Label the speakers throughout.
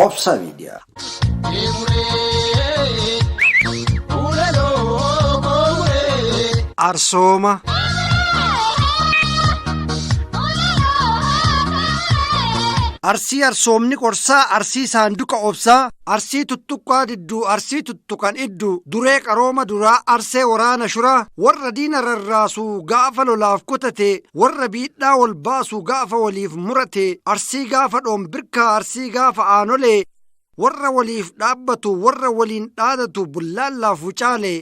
Speaker 1: Obsa Media. Arsooma. Arsii arsoomni qorsaa, arsii saanduqa obsaa, arsii tuttuqqaa didduu, arsii tuttuqan idduu, duree qarooma duraa, arsee waraana shuraa, warra diina rarraasuu gaafa lolaaf kutate, warra biidhaa wal baasuu gaafa waliif murate, arsii gaafa dhoombirkaa, arsii gaafa aanolee, warra waliif dhaabbatu, warra waliin dhaadatu, bullaallaaf wucaale.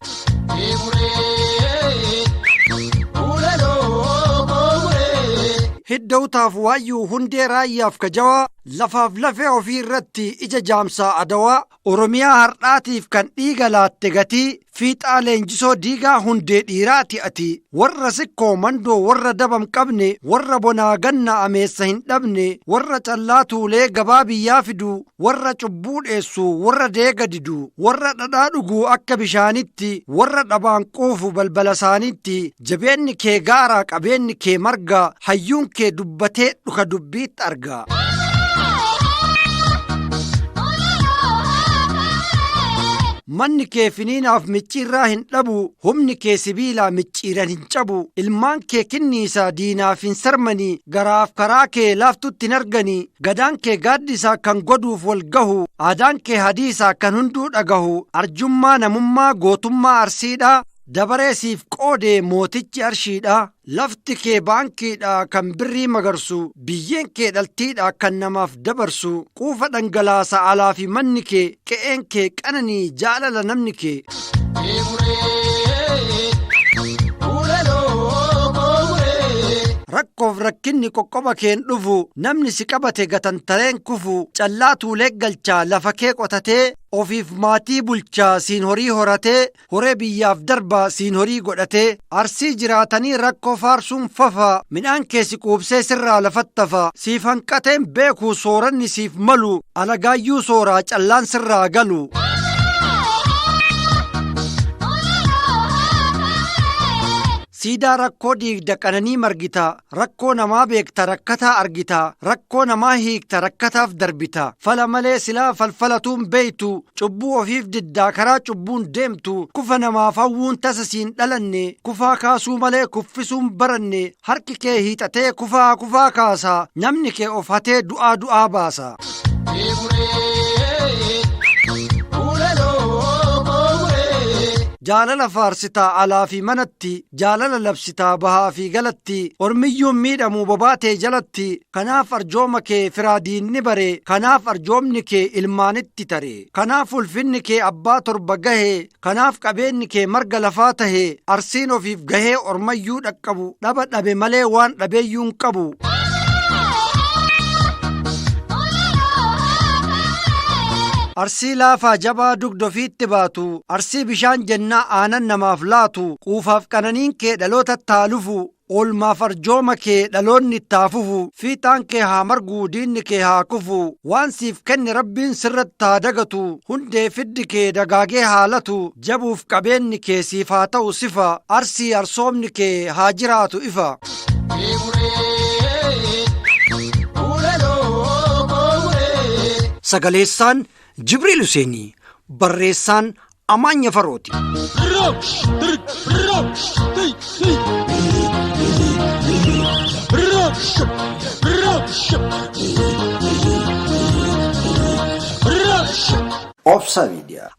Speaker 1: Hiddawtaaf waayyuu hundee raayyaaf kajawaa, lafaaf lafee ofii irratti ija jaamsaa adawaa, Oromiyaa hardhaatiif kan dhiiga laatte gatii, fiixaa leenjisoo diigaa hundee dhiiraati ati. Warra sikkoo mandoo, warra dabam qabne, warra bonaa ganna ameessa hin dhabne, warra callaa tuulee gabaa biyyaa fidu, warra cubbuu dheessu, warra deega didu, warra dhadhaa dhuguu akka bishaanitti, warra dhabaan quufu balbala isaaniitti. Jabeenni kee gaaraa, qabeenni kee marga, hayyuun kee dubbatee dhuka dubbiitti arga. Manni kee finiinaaf micciirraa hin dhabu, humni kee sibiilaa micciiran hin cabu, ilmaan kee kinniisa diinaaf hin sarmanii, garaaf karaa kee laaftutti hin arganii, gadaan kee gaaddisaa kan godhuuf wal gahu, aadaan kee hadiisaa kan hunduu dhagahu, arjummaa namummaa gootummaa arsiidhaa, dabaree siif qoodee mootichi arshiidha. Lafti kee baankiidha kan birrii magarsu, biyyeen kee dhaltiidha kan namaaf dabarsu, quufa dhangalaasa alaa fi manni kee, qe'een kee qananii jaalala namni kee. Rakkoof rakkinni qoqqoba keen dhufu, namni si qabate gatantareen kufu, callaa tuulee galchaa lafa kee qotatee, ofiif maatii bulchaa siin horii horatee, horee biyyaaf darbaa siin horii godhatee, arsii jiraatanii rakkoo faarsuun fafa, midhaan kee si quubsee sirraa lafattafa, siif hanqateen beekuu sooranni siif malu, alagaayyuu sooraa callaan sirraa galu. Siidaa rakkoo diigda qananii margita, rakkoo namaa beekta rakkataa argita, rakkoo namaa hiikta rakkataaf darbita, fala malee silaa falfalatuun beeytu, cubbuu ofiif diddaa karaa cubbuun deemtu, kufa namaaf hawwuun tasa siin dhalanne, kufaa kaasuu malee kuffisuun baranne, harki kee hiixatee kufaa kaasa, namni kee of hatee du'aa baasa. Jaalala faarsitaa alaa fi manatti, jaalala labsitaa bahaa fi galatti, ormiyyuun miidhamuu bobaatee jalatti, kanaaf arjooma kee firaadiin ni bare, kanaaf arjoomni kee ilmaanitti tare, kanaaf ulfinni kee abbaa torba gahe, kanaaf qabeenyi kee marga lafaa tahe, arsiin ofiif gahee ormayyuu dhaqqabu, dhaba dhabe malee waan dhabeeyyuun qabu. Arsii laafaa jabaa dugda ofiitti baatu, arsii bishaan jennaa aanan namaaf laatu, quufaaf qananiin kee dhaloota taalufu, oolmaaf arjooma kee dhaloonni ittaafufu, fiixaan kee haa marguu diinni kee haa kufu, waan siif kenne rabbiin sirratti haa dagatu, hundee fiddi kee dagaagee haalatu, jabuuf qabeenyi kee siif haa ta'u sifa, arsii arsoomni kee haa jiraatu ifa. Sagaleessaan Jibriil Huseenii, barreessaan Amaanya Farooti. Obsa Media.